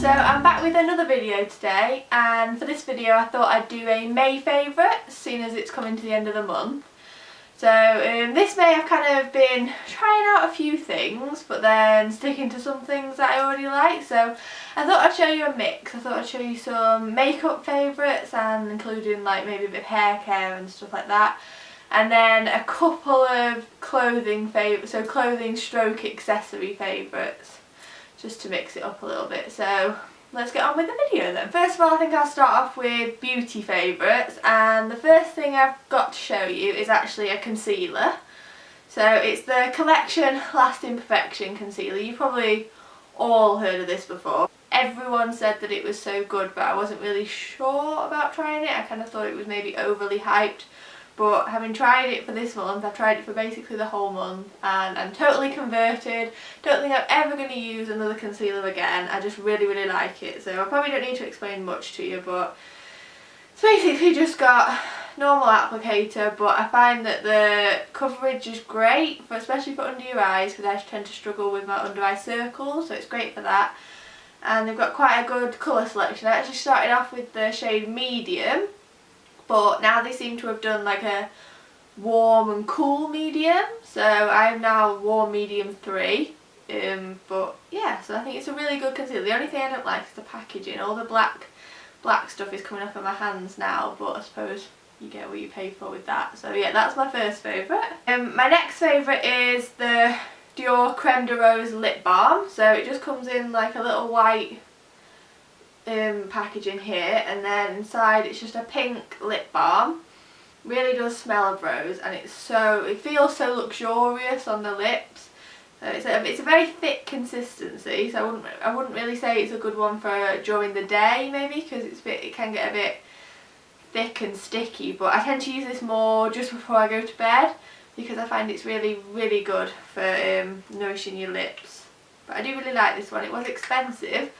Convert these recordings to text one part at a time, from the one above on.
So I'm back with another video today, and for this video I thought I'd do a May favourite, seeing as it's coming to the end of the month. So this May I've kind of been trying out a few things, but then sticking to some things that I already like, so I thought I'd show you a mix. I thought I'd show you some makeup favourites, and including like maybe a bit of hair care and stuff like that. And then a couple of clothing favourites, so clothing stroke accessory favourites, just to mix it up a little bit. So let's get on with the video then. First of all, I think I'll start off with beauty favourites, and the first thing I've got to show you is actually a concealer. So it's the Collection Lasting Perfection Concealer. You've probably all heard of this before. Everyone said that it was so good, but I wasn't really sure about trying it. I kind of thought it was maybe overly hyped. But having tried it for this month, I've tried it for basically the whole month, and I'm totally converted. Don't think I'm ever going to use another concealer again. I just really like it. So I probably don't need to explain much to you, but it's basically just got normal applicator, but I find that the coverage is great, for especially for under your eyes, because I tend to struggle with my under eye circles, so it's great for that. And they've got quite a good colour selection. I actually started off with the shade medium, but now they seem to have done like a warm and cool medium, so I'm now warm medium 3. But yeah, so I think it's a really good concealer. The only thing I don't like is the packaging. All the black stuff is coming off of my hands now, but I suppose you get what you pay for with that. So yeah, that's my first favourite. My next favourite is the Dior Creme de Rose Lip Balm. So it just comes in like a little white packaging here, and then inside it's just a pink lip balm. Really does smell of rose, and it feels so luxurious on the lips. So it's a very thick consistency, so I wouldn't really say it's a good one for during the day maybe, because it can get a bit thick and sticky, but I tend to use this more just before I go to bed, because I find it's really good for nourishing your lips. But I do really like this one. It was expensive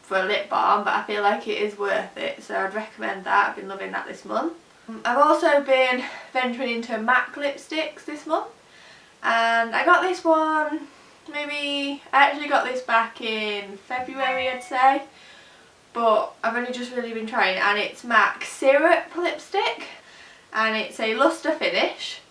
for a lip balm, but I feel like it is worth it, so I'd recommend that. I've been loving that this month. I've also been venturing into MAC lipsticks this month, and I got this one I actually got this back in February, I'd say, but I've only just really been trying it, and it's MAC Syrup lipstick, and it's a luster finish,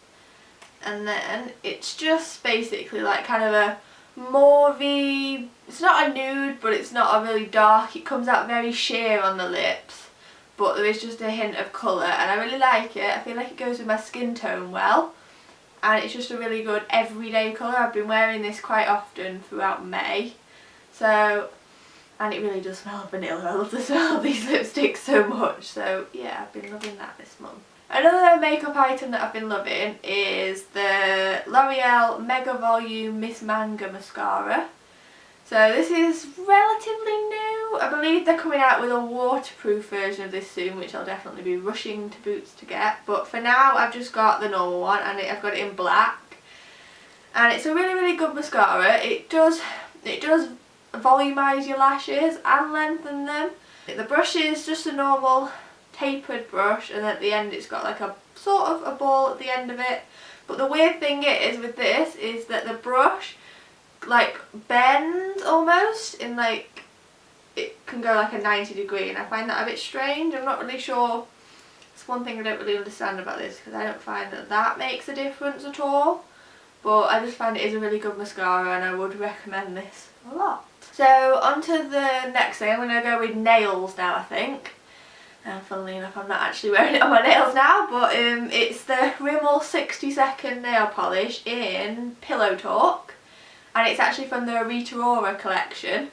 and then it's just basically like kind of a mauvey, it's not a nude, but it's not a really dark. It comes out very sheer on the lips, but there is just a hint of colour, and I really like it. I feel like it goes with my skin tone well, and it's just a really good everyday colour. I've been wearing this quite often throughout May, so, and it really does smell of vanilla. I love the smell of these lipsticks so much, so yeah, I've been loving that this month. Another makeup item that I've been loving is the L'Oreal Mega Volume Miss Manga Mascara. So this is relatively new. I believe they're coming out with a waterproof version of this soon, which I'll definitely be rushing to Boots to get. But for now I've just got the normal one, and I've got it in black. And it's a really good mascara. It does volumise your lashes and lengthen them. The brush is just a normal tapered brush, and at the end it's got like a sort of a ball at the end of it. But the weird thing is with this is that the brush like bends almost in, like, it can go like a 90-degree, and I find that a bit strange. I'm not really sure. It's one thing I don't really understand about this, because I don't find that makes a difference at all. But I just find it is a really good mascara, and I would recommend this a lot. So on to the next thing. I'm going to go with nails now, I think. Funnily enough, I'm not actually wearing it on my nails now, but it's the Rimmel 60-second nail polish in Pillow Talk, and it's actually from the Rita Ora collection.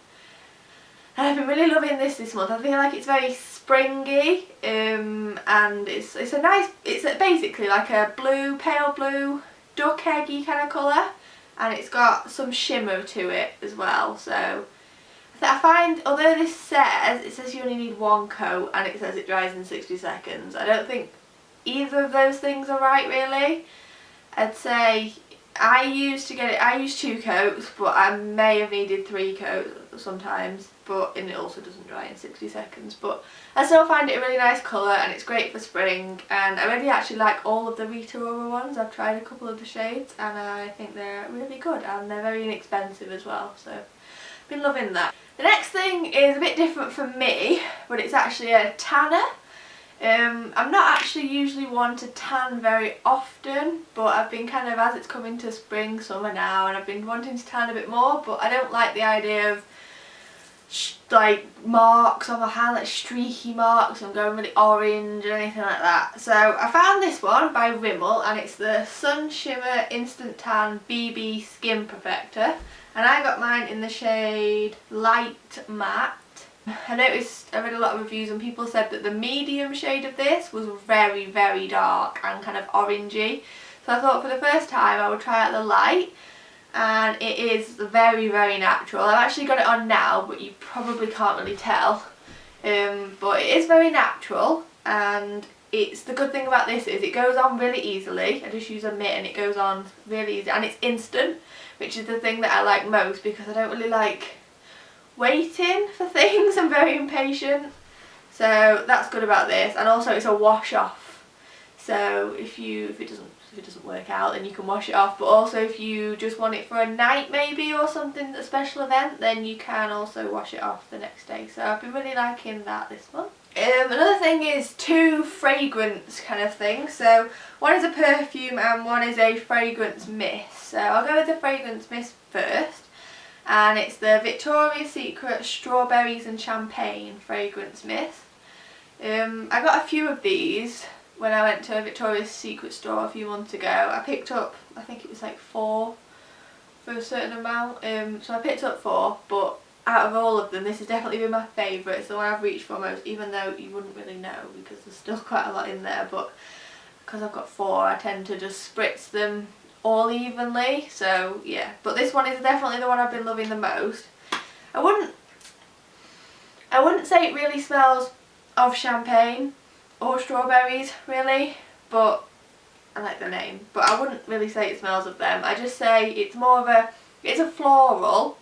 And I've been really loving this month. I feel like it's very springy, and it's basically like a pale blue, duck eggy kind of colour, and it's got some shimmer to it as well. So I find, although it says you only need one coat, and it says it dries in 60 seconds, I don't think either of those things are right really. I'd say I used 2 coats, but I may have needed 3 coats sometimes, and it also doesn't dry in 60 seconds. But I still find it a really nice colour, and it's great for spring, and I really actually like all of the Rita Ora ones. I've tried a couple of the shades, and I think they're really good, and they're very inexpensive as well, so I've been loving that. The next thing is a bit different from me, but it's actually a tanner. I'm not actually usually one to tan very often, but I've been kind of, as it's coming to spring, summer now, and I've been wanting to tan a bit more, but I don't like the idea of like marks on my hand, like streaky marks and going really orange or anything like that. So I found this one by Rimmel, and it's the Sun Shimmer Instant Tan BB Skin Perfector, and I got mine in the shade Light Matte. I read a lot of reviews and people said that the medium shade of this was very, very dark and kind of orangey. So I thought for the first time I would try out the light, and it is very, very natural. I've actually got it on now, but you probably can't really tell. But it is very natural, and the good thing about this is it goes on really easily. I just use a mitt and it goes on really easy, and it's instant, which is the thing that I like most because I don't really like waiting for things. I'm very impatient, so that's good about this. And also it's a wash off, so if it doesn't work out, then you can wash it off. But also if you just want it for a night maybe or something, a special event, then you can also wash it off the next day. So I've been really liking that this month. Another thing is two fragrance kind of things. So one is a perfume and one is a fragrance mist. So I'll go with the fragrance mist first. And it's the Victoria's Secret Strawberries and Champagne Fragrance Mist. I got a few of these when I went to a Victoria's Secret store a few months ago. I picked up, I think it was like 4 for a certain amount. So I picked up 4, but out of all of them, this has definitely been my favourite. It's the one I've reached for most, even though you wouldn't really know because there's still quite a lot in there. But because I've got 4, I tend to just spritz them all evenly, so yeah. But this one is definitely the one I've been loving the most. I wouldn't say it really smells of champagne or strawberries really, but I like the name. But I wouldn't really say it smells of them. I just say it's more of it's a floral,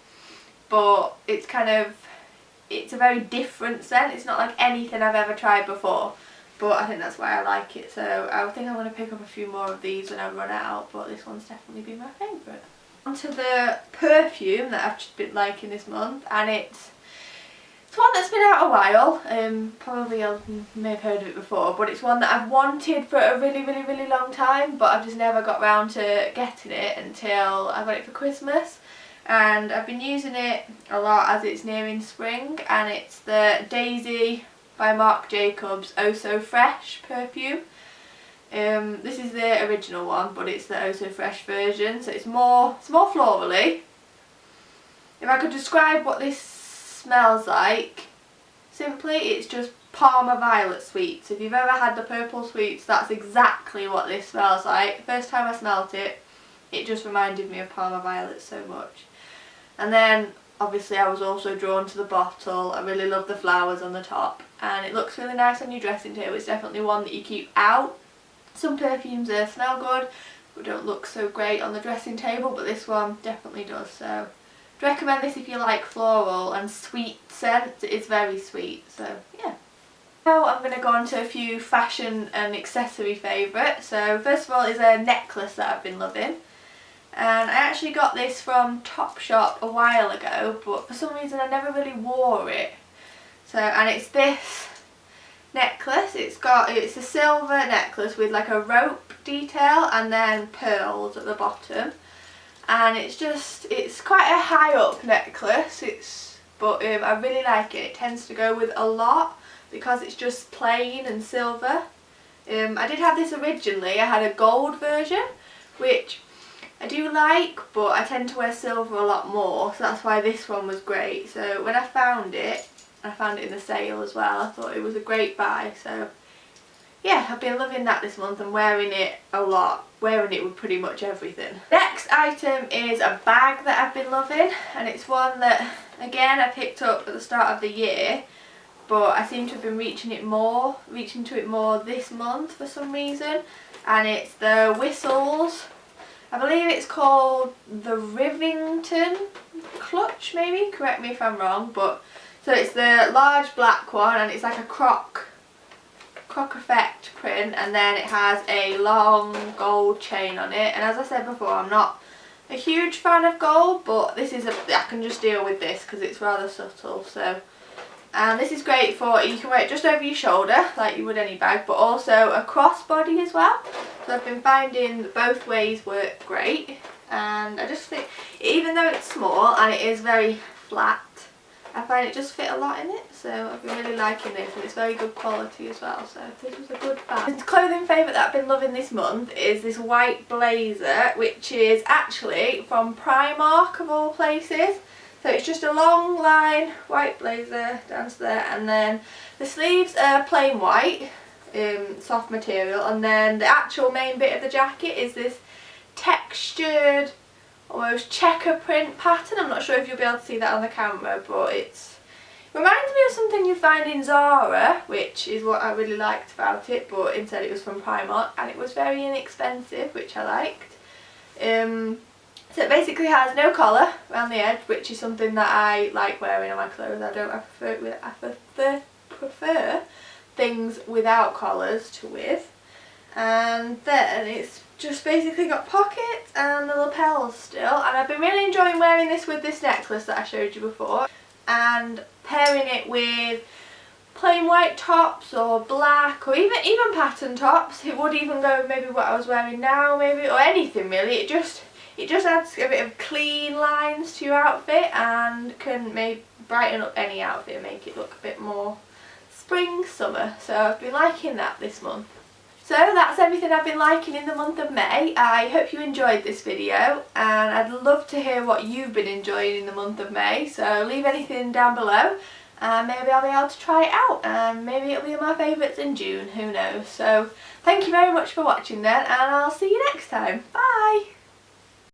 but it's a very different scent. It's not like anything I've ever tried before. But I think that's why I like it, so I think I'm going to pick up a few more of these when I run out, but this one's definitely been my favourite. On to the perfume that I've just been liking this month, and it's one that's been out a while. Probably you may have heard of it before, but it's one that I've wanted for a really, really, really long time, but I've just never got round to getting it until I got it for Christmas. And I've been using it a lot as it's nearing spring, and it's the Daisy by Marc Jacobs Oh So Fresh perfume. This is the original one, but it's the Oh So Fresh version, so it's more florally. If I could describe what this smells like, simply, it's just Parma Violet sweets. If you've ever had the purple sweets, that's exactly what this smells like. First time I smelt it, it just reminded me of Parma Violet so much. And then obviously I was also drawn to the bottle. I really love the flowers on the top, and it looks really nice on your dressing table. It's definitely one that you keep out. Some perfumes smell good but don't look so great on the dressing table, but this one definitely does. So I'd recommend this if you like floral and sweet scents. It is very sweet, so yeah. Now I'm going to go on to a few fashion and accessory favourites. So first of all is a necklace that I've been loving. And I actually got this from Topshop a while ago, but for some reason I never really wore it. So, and it's this necklace. It's a silver necklace with like a rope detail and then pearls at the bottom. And it's quite a high up necklace. But I really like it. It tends to go with a lot because it's just plain and silver. I did have this originally. I had a gold version, which I do like, but I tend to wear silver a lot more, so that's why this one was great. So when I found it in the sale as well, I thought it was a great buy. So yeah, I've been loving that this month and wearing it a lot, wearing it with pretty much everything. Next item is a bag that I've been loving, and it's one that again I picked up at the start of the year, but I seem to have been reaching to it more this month for some reason, and it's the Whistles. I believe it's called the Rivington clutch, maybe, correct me if I'm wrong, but so it's the large black one, and it's like a croc effect print, and then it has a long gold chain on it. And as I said before, I'm not a huge fan of gold, but this is I can just deal with this because it's rather subtle. So, and this is great for, you can wear it just over your shoulder like you would any bag, but also a crossbody as well. So I've been finding that both ways work great, and I just think even though it's small and it is very flat, I find it just fit a lot in it, so I've been really liking this, and it's very good quality as well, so this was a good bag. The clothing favourite that I've been loving this month is this white blazer, which is actually from Primark of all places. So it's just a long line white blazer down to there, and then the sleeves are plain white, soft material, and then the actual main bit of the jacket is this textured, almost checker print pattern. I'm not sure if you'll be able to see that on the camera, but it reminds me of something you find in Zara, which is what I really liked about it, but instead it was from Primark, and it was very inexpensive, which I liked. So it basically has no collar around the edge, which is something that I like wearing on my clothes. I prefer things without collars to with. And then it's just basically got pockets and the lapels still, and I've been really enjoying wearing this with this necklace that I showed you before, and pairing it with plain white tops or black or even pattern tops. It would even go with maybe what I was wearing now, maybe, or anything really. It just adds a bit of clean lines to your outfit and can maybe brighten up any outfit and make it look a bit more spring, summer. So I've been liking that this month. So that's everything I've been liking in the month of May. I hope you enjoyed this video, and I'd love to hear what you've been enjoying in the month of May. So leave anything down below, and maybe I'll be able to try it out, and maybe it'll be my favourites in June, who knows. So thank you very much for watching then, and I'll see you next time. Bye!